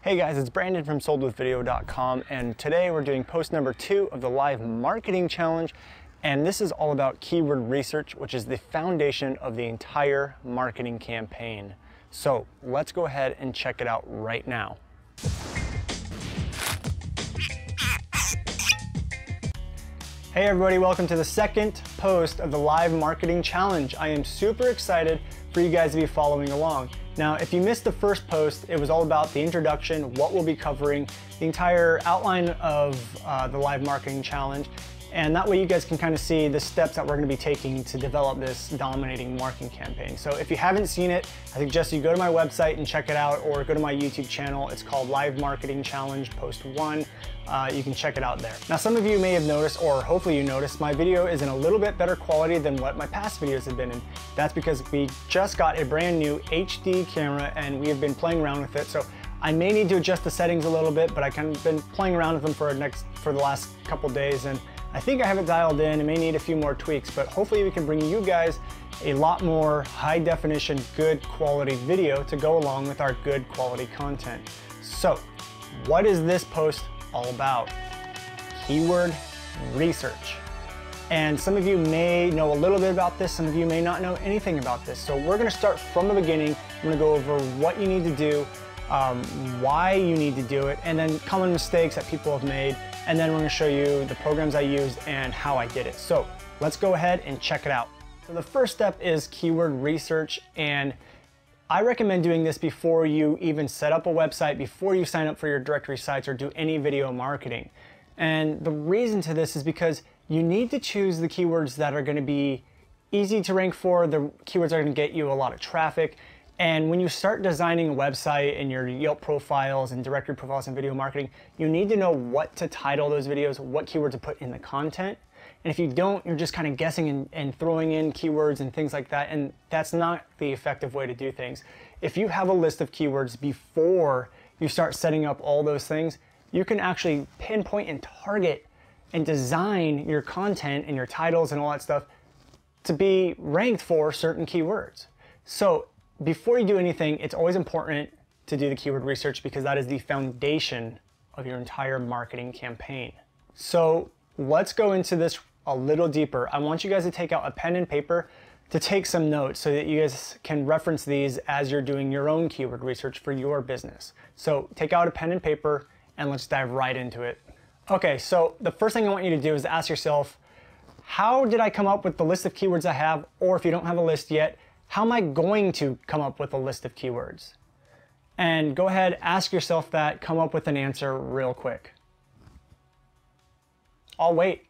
Hey guys, it's Brandon from soldwithvideo.com, and today we're doing post number 2 of the live marketing challenge, and this is all about keyword research, which is the foundation of the entire marketing campaign. So let's go ahead and check it out right now. Hey everybody, welcome to the second post of the live marketing challenge. I am super excited for you guys to be following along. Now, if you missed the first post, it was all about the introduction, what we'll be covering, the entire outline of the live marketing challenge, and that way you guys can kind of see the steps that we're going to be taking to develop this dominating marketing campaign. So if you haven't seen it, I suggest you go to my website and check it out, or go to my YouTube channel. It's called Live Marketing Challenge Post 1. You can check it out there. Now, some of you may have noticed, or hopefully you noticed, my video is in a little bit better quality than what my past videos have been in. That's because we just got a brand new HD camera and we have been playing around with it. So I may need to adjust the settings a little bit, but I kind of been playing around with them for the last couple days, and I think I have it dialed in. It may need a few more tweaks, but hopefully we can bring you guys a lot more high definition, good quality video to go along with our good quality content. So what is this post all about? Keyword research. And some of you may know a little bit about this, some of you may not know anything about this. So we're gonna start from the beginning. I'm gonna go over what you need to do, why you need to do it, and then common mistakes that people have made. And then we're gonna show you the programs I used and how I did it. So let's go ahead and check it out. So the first step is keyword research, and I recommend doing this before you even set up a website, before you sign up for your directory sites or do any video marketing. And the reason to this is because you need to choose the keywords that are gonna be easy to rank for, the keywords that are gonna get you a lot of traffic. And when you start designing a website and your Yelp profiles and directory profiles and video marketing, you need to know what to title those videos, what keywords to put in the content. And if you don't, you're just kind of guessing and throwing in keywords and things like that. And that's not the effective way to do things. If you have a list of keywords before you start setting up all those things, you can actually pinpoint and target and design your content and your titles and all that stuff to be ranked for certain keywords. So before you do anything, it's always important to do the keyword research, because that is the foundation of your entire marketing campaign. So let's go into this a little deeper. I want you guys to take out a pen and paper to take some notes so that you guys can reference these as you're doing your own keyword research for your business. So take out a pen and paper and let's dive right into it. Okay, so the first thing I want you to do is ask yourself, how did I come up with the list of keywords I have? Or if you don't have a list yet, how am I going to come up with a list of keywords? And go ahead, ask yourself that, come up with an answer real quick. I'll wait.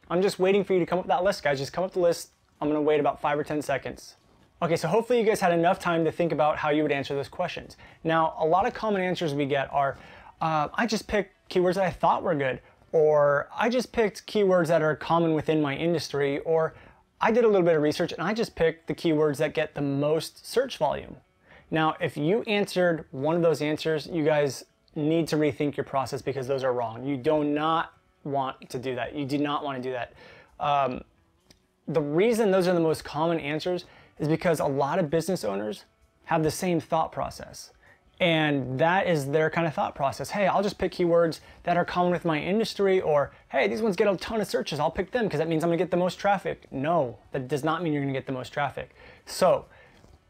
I'm just waiting for you to come up with that list, guys. Just come up with the list. I'm gonna wait about 5 or 10 seconds. Okay, so hopefully you guys had enough time to think about how you would answer those questions. Now, a lot of common answers we get are, I just picked keywords that I thought were good, or I just picked keywords that are common within my industry, or I did a little bit of research and I just picked the keywords that get the most search volume. Now, if you answered one of those answers, you guys need to rethink your process, because those are wrong. You do not want to do that. You do not want to do that. The reason those are the most common answers is because a lot of business owners have the same thought process. And that is their kind of thought process. Hey, I'll just pick keywords that are common with my industry, or hey, these ones get a ton of searches, I'll pick them because that means I'm gonna get the most traffic. No, that does not mean you're gonna get the most traffic. So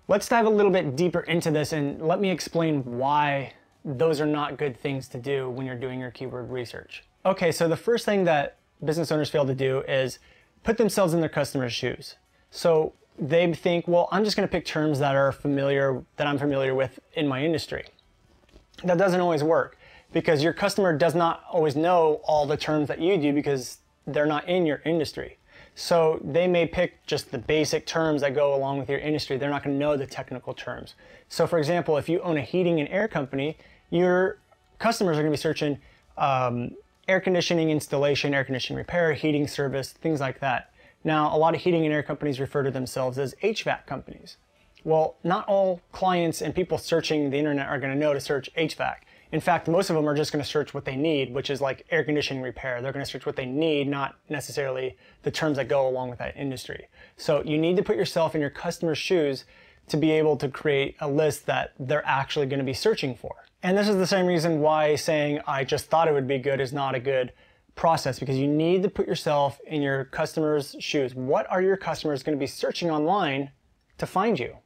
let's dive a little bit deeper into this and let me explain why those are not good things to do when you're doing your keyword research. Okay, so the first thing that business owners fail to do is put themselves in their customers' shoes. So they think, well, I'm just gonna pick terms that I'm familiar with in my industry. That doesn't always work, because your customer does not always know all the terms that you do because they're not in your industry. So they may pick just the basic terms that go along with your industry. They're not gonna know the technical terms. So for example, if you own a heating and air company, your customers are gonna be searching air conditioning installation, air conditioning repair, heating service, things like that. Now, a lot of heating and air companies refer to themselves as HVAC companies. Well, not all clients and people searching the internet are gonna know to search HVAC. In fact, most of them are just gonna search what they need, which is like air conditioning repair. They're gonna search what they need, not necessarily the terms that go along with that industry. So you need to put yourself in your customer's shoes to be able to create a list that they're actually going to be searching for. And this is the same reason why saying I just thought it would be good is not a good process, because you need to put yourself in your customers' shoes. What are your customers going to be searching online to find you?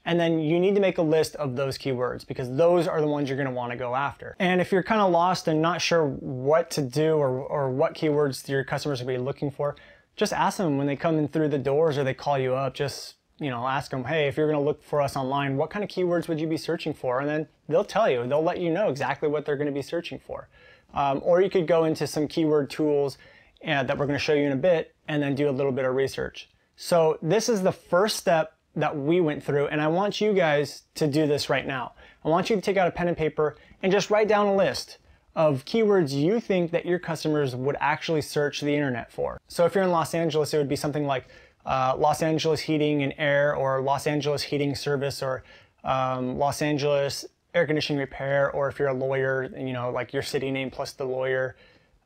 And then you need to make a list of those keywords, because those are the ones you're going to want to go after. And if you're kind of lost and not sure what to do or what keywords your customers are going to be looking for, just ask them when they come in through the doors or they call you up. Just, ask them, hey, if you're going to look for us online, what kind of keywords would you be searching for? And then they'll tell you, they'll let you know exactly what they're going to be searching for. Or you could go into some keyword tools that we're going to show you in a bit and then do a little bit of research. So this is the first step that we went through, and I want you guys to do this right now. I want you to take out a pen and paper and just write down a list of keywords you think that your customers would actually search the internet for. So if you're in Los Angeles, it would be something like Los Angeles heating and air, or Los Angeles heating service, or Los Angeles air conditioning repair, or if you're a lawyer, like your city name plus the lawyer,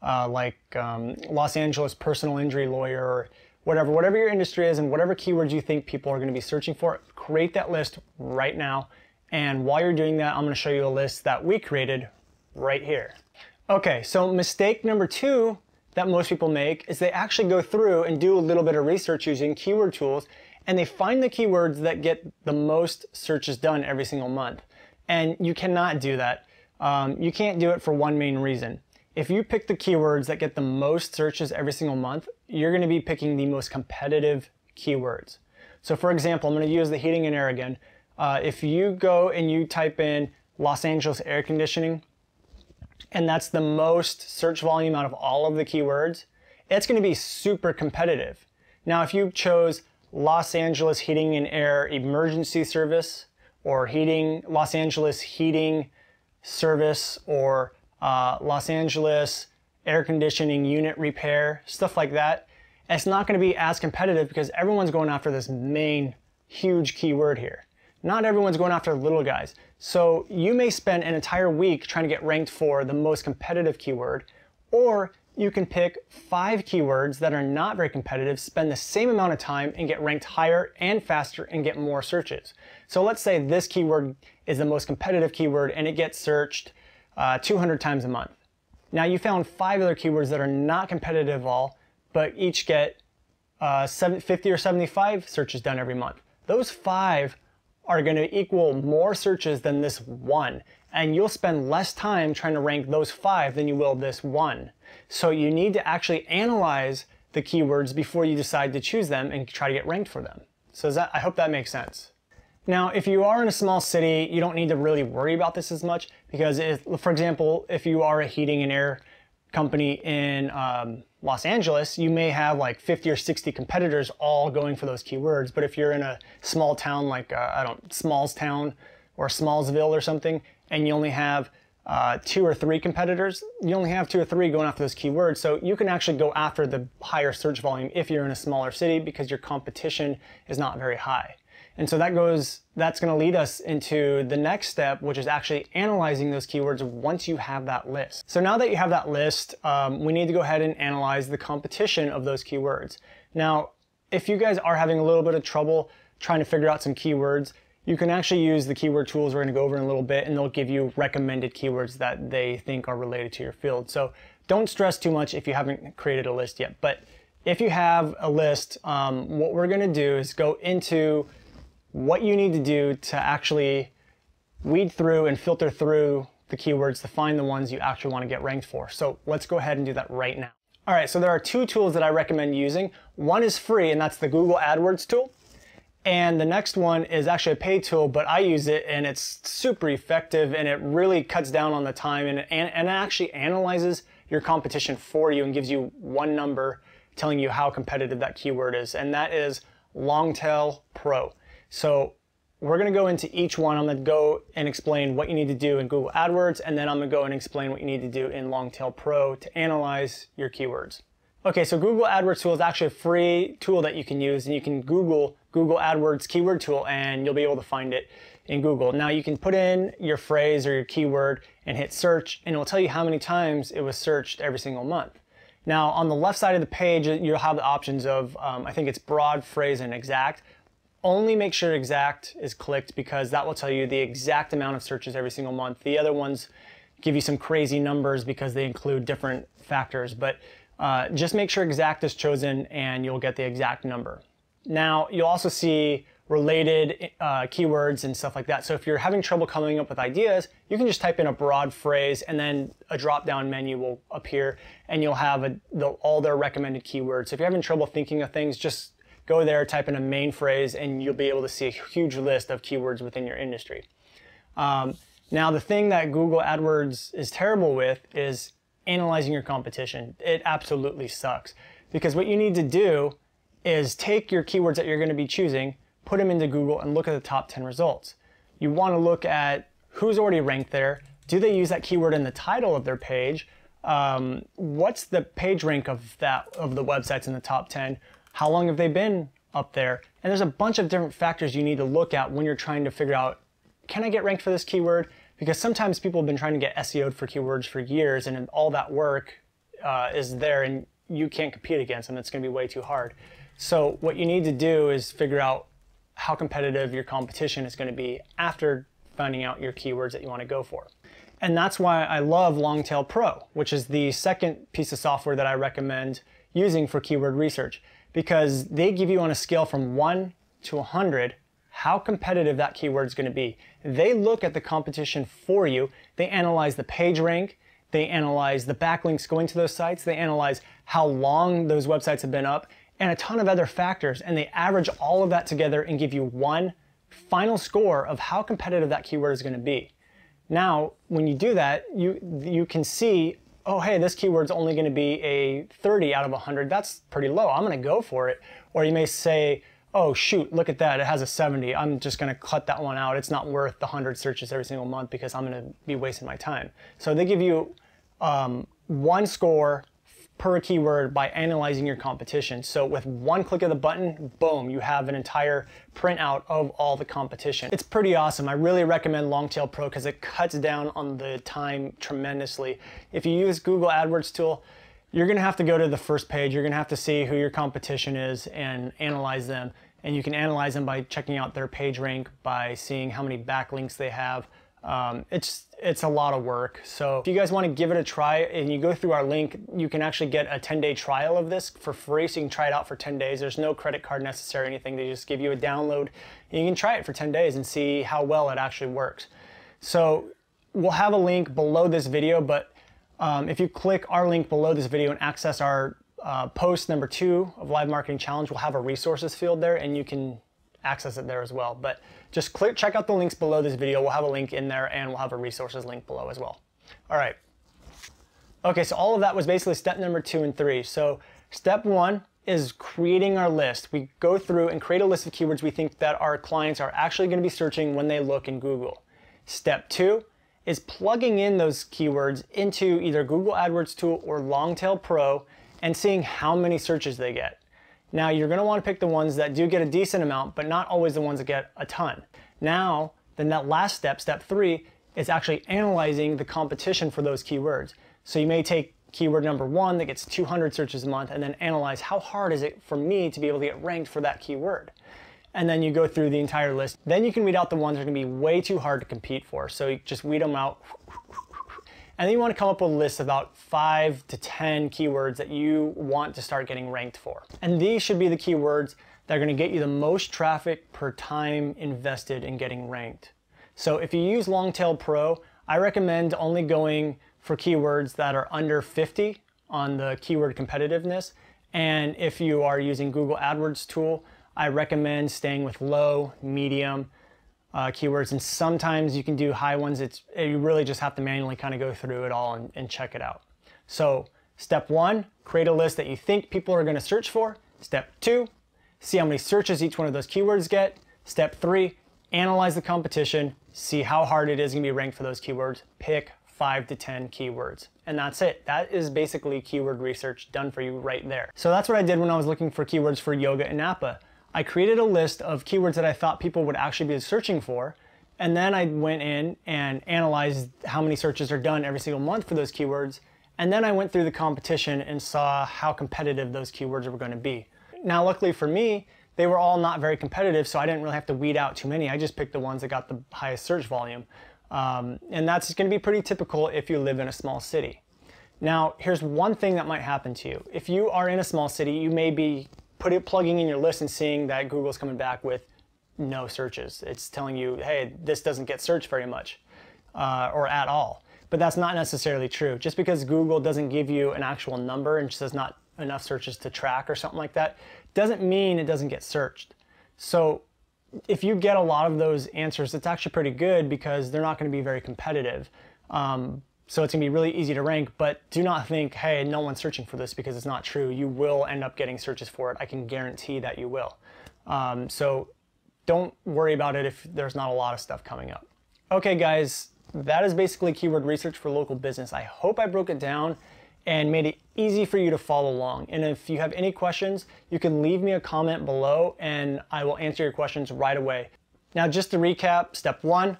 Los Angeles personal injury lawyer, or whatever your industry is, and whatever keywords you think people are going to be searching for, create that list right now. And while you're doing that, I'm going to show you a list that we created right here. Okay, so mistake number 2 that most people make is they actually go through and do a little bit of research using keyword tools, and they find the keywords that get the most searches done every single month. And you cannot do that. You can't do it for one main reason. If you pick the keywords that get the most searches every single month, you're going to be picking the most competitive keywords. So for example, I'm going to use the heating and air again. If you go and you type in Los Angeles air conditioning, and that's the most search volume out of all of the keywords, it's going to be super competitive. Now, if you chose Los Angeles heating and air emergency service, or Los Angeles heating service, or Los Angeles air conditioning unit repair, stuff like that, it's not going to be as competitive because everyone's going after this main huge keyword here. Not everyone's going after the little guys. So you may spend an entire week trying to get ranked for the most competitive keyword, or you can pick 5 keywords that are not very competitive, spend the same amount of time, and get ranked higher and faster and get more searches. So let's say this keyword is the most competitive keyword and it gets searched 200 times a month. Now you found 5 other keywords that are not competitive at all, but each get 50 or 75 searches done every month. Those 5 are going to equal more searches than this 1, and you'll spend less time trying to rank those 5 than you will this 1. So you need to actually analyze the keywords before you decide to choose them and try to get ranked for them. So I hope that makes sense. Now, if you are in a small city, you don't need to really worry about this as much, because for example, if you are a heating and air company in Los Angeles, you may have like 50 or 60 competitors all going for those keywords. But if you're in a small town like, Smallstown or Smallsville or something, and you only have 2 or 3 competitors, you only have 2 or 3 going after those keywords. So you can actually go after the higher search volume if you're in a smaller city, because your competition is not very high. And so that's going to lead us into the next step, which is actually analyzing those keywords once you have that list. So now that you have that list, we need to go ahead and analyze the competition of those keywords. Now, if you guys are having a little bit of trouble trying to figure out some keywords, you can actually use the keyword tools we're going to go over in a little bit, and they'll give you recommended keywords that they think are related to your field. So don't stress too much if you haven't created a list yet. But if you have a list, what we're going to do is go into what you need to do to actually weed through and filter through the keywords to find the ones you actually want to get ranked for. So let's go ahead and do that right now. All right, so there are 2 tools that I recommend using. One is free, and that's the Google Adwords tool. And the next one is actually a paid tool, but I use it and it's super effective, and it really cuts down on the time, and it actually analyzes your competition for you and gives you one number telling you how competitive that keyword is, and that is Longtail Pro. So we're going to go into each one. I'm going to go and explain what you need to do in Google AdWords, and then I'm going to go and explain what you need to do in Longtail Pro to analyze your keywords. Okay, so Google AdWords tool is actually a free tool that you can use, and you can Google AdWords keyword tool and you'll be able to find it in Google. Now you can put in your phrase or your keyword and hit search, and it will tell you how many times it was searched every single month. Now on the left side of the page, you'll have the options of, I think it's broad, phrase, and exact. only make sure exact is clicked because that will tell you the exact amount of searches every single month. The other ones give you some crazy numbers because they include different factors, but just make sure exact is chosen and you'll get the exact number. Now, you'll also see related keywords and stuff like that. So if you're having trouble coming up with ideas, you can just type in a broad phrase and then a drop-down menu will appear and you'll have all their recommended keywords. So if you're having trouble thinking of things, just go there, type in a main phrase, and you'll be able to see a huge list of keywords within your industry. Now, the thing that Google AdWords is terrible with is analyzing your competition. It absolutely sucks because what you need to do is take your keywords that you're going to be choosing, put them into Google, and look at the top 10 results. You want to look at who's already ranked there. Do they use that keyword in the title of their page? What's the page rank of the websites in the top 10? How long have they been up there? And there's a bunch of different factors you need to look at when you're trying to figure out, can I get ranked for this keyword? Because sometimes people have been trying to get SEO'd for keywords for years, and all that work is there, and you can't compete against them. It's going to be way too hard. So what you need to do is figure out how competitive your competition is going to be after finding out your keywords that you want to go for. And that's why I love Longtail Pro, which is the second piece of software that I recommend using for keyword research, because they give you on a scale from 1 to 100 how competitive that keyword is going to be. They look at the competition for you. They analyze the page rank. They analyze the backlinks going to those sites. They analyze how long those websites have been up and a ton of other factors. And they average all of that together and give you one final score of how competitive that keyword is going to be. Now, when you do that, you can see, oh, hey, this keyword's only going to be a 30 out of 100. That's pretty low. I'm going to go for it. Or you may say, oh, shoot, look at that. It has a 70. I'm just going to cut that one out. It's not worth the 100 searches every single month because I'm going to be wasting my time. So they give you one score per keyword by analyzing your competition. So with one click of the button, boom, you have an entire printout of all the competition. It's pretty awesome. I really recommend Longtail Pro because it cuts down on the time tremendously. If you use Google AdWords tool, you're going to have to go to the first page. You're going to have to see who your competition is and analyze them. And you can analyze them by checking out their page rank, by seeing how many backlinks they have. It's a lot of work. So if you guys want to give it a try and you go through our link, you can actually get a 10-day trial of this for free. So you can try it out for 10 days. There's no credit card necessary or anything. They just give you a download and you can try it for 10 days and see how well it actually works. So we'll have a link below this video, but if you click our link below this video and access our post number 2 of Live Marketing Challenge, we'll have a resources field there and you can access it there as well. But just check out the links below this video. We'll have a link in there and we'll have a resources link below as well. All right. Okay, so all of that was basically step number 2 and 3. So step 1 is creating our list. We go through and create a list of keywords we think that our clients are actually going to be searching when they look in Google. Step 2 is plugging in those keywords into either Google AdWords tool or Longtail Pro and seeing how many searches they get. Now, you're going to want to pick the ones that do get a decent amount, but not always the ones that get a ton. Now, then that last step, step 3, is actually analyzing the competition for those keywords. So you may take keyword number 1 that gets 200 searches a month and then analyze how hard is it for me to be able to get ranked for that keyword. And then you go through the entire list. Then you can weed out the ones that are going to be way too hard to compete for. So you just weed them out. And then you want to come up with a list of about 5 to 10 keywords that you want to start getting ranked for. And these should be the keywords that are going to get you the most traffic per time invested in getting ranked. So if you use Longtail Pro, I recommend only going for keywords that are under 50 on the keyword competitiveness. And if you are using Google AdWords tool, I recommend staying with low, medium keywords, and sometimes you can do high ones. You really just have to manually kind of go through it all and check it out. So step 1, create a list that you think people are going to search for. Step 2, see how many searches each one of those keywords get. Step 3, analyze the competition, see how hard it is going to be ranked for those keywords. Pick 5 to 10 keywords. And that's it. That is basically keyword research done for you right there. So that's what I did when I was looking for keywords for yoga and Napa. I created a list of keywords that I thought people would actually be searching for, and then I went in and analyzed how many searches are done every single month for those keywords, and then I went through the competition and saw how competitive those keywords were going to be. Now, luckily for me, they were all not very competitive, so I didn't really have to weed out too many. I just picked the ones that got the highest search volume. And that's going to be pretty typical if you live in a small city. Now, here's one thing that might happen to you. If you are in a small city, you may be plugging in your list and seeing that Google's coming back with no searches. It's telling you, hey, this doesn't get searched very much or at all. But that's not necessarily true. Just because Google doesn't give you an actual number and says not enough searches to track or something like that, doesn't mean it doesn't get searched. So if you get a lot of those answers, it's actually pretty good because they're not going to be very competitive. So it's going to be really easy to rank, but do not think, hey, no one's searching for this, because it's not true. You will end up getting searches for it. I can guarantee that you will. So don't worry about it if there's not a lot of stuff coming up. Okay, guys, that is basically keyword research for local business. I hope I broke it down and made it easy for you to follow along. And if you have any questions, you can leave me a comment below and I will answer your questions right away. Now, just to recap, step 1,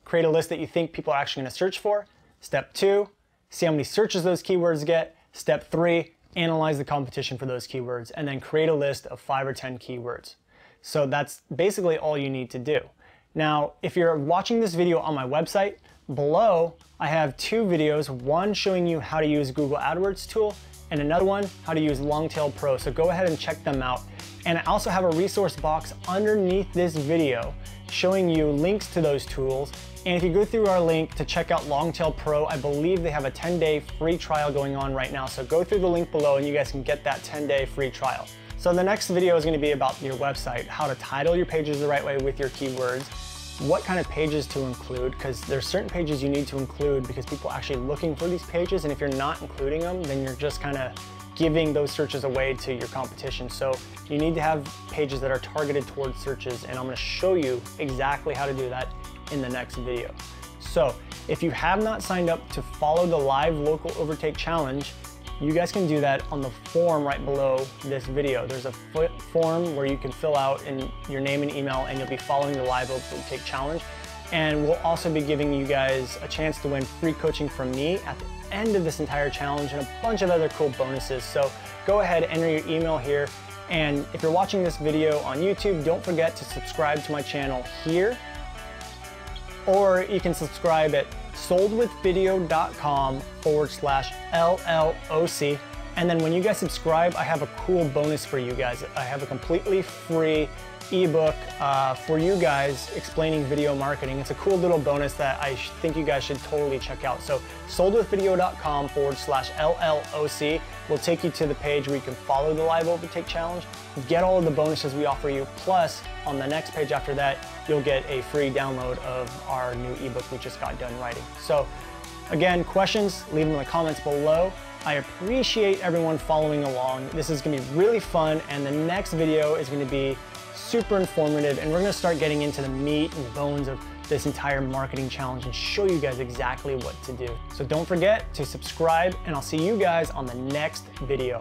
create a list that you think people are actually going to search for. Step 2, see how many searches those keywords get. Step 3, analyze the competition for those keywords, and then create a list of 5 or 10 keywords. So that's basically all you need to do. Now, if you're watching this video on my website, below I have 2 videos, one showing you how to use Google Adwords tool, and another one how to use Longtail Pro. So go ahead and check them out. And I also have a resource box underneath this video showing you links to those tools. And if you go through our link to check out Longtail Pro, I believe they have a 10-day free trial going on right now. So go through the link below and you guys can get that 10-day free trial. So the next video is going to be about your website, how to title your pages the right way with your keywords, what kind of pages to include, because there's certain pages you need to include because people are actually looking for these pages. And if you're not including them, then you're just kind of giving those searches away to your competition. So you need to have pages that are targeted towards searches, and I'm going to show you exactly how to do that in the next video. So if you have not signed up to follow the live local overtake challenge, you guys can do that on the form right below this video. There's a form where you can fill out in your name and email, and you'll be following the live overtake challenge. And we'll also be giving you guys a chance to win free coaching from me at the end of this entire challenge and a bunch of other cool bonuses. So go ahead, enter your email here. And if you're watching this video on YouTube, don't forget to subscribe to my channel here, or you can subscribe at soldwithvideo.com/LLOC. And then when you guys subscribe, I have a cool bonus for you guys. I have a completely free ebook for you guys explaining video marketing. It's a cool little bonus that I think you guys should totally check out. So soldwithvideo.com/LLOC will take you to the page where you can follow the live overtake challenge, get all of the bonuses we offer you, plus on the next page after that, you'll get a free download of our new ebook we just got done writing. So again, questions, leave them in the comments below. I appreciate everyone following along. This is gonna be really fun, and the next video is gonna be super informative, and we're gonna start getting into the meat and bones of this entire marketing challenge and show you guys exactly what to do. So don't forget to subscribe, and I'll see you guys on the next video.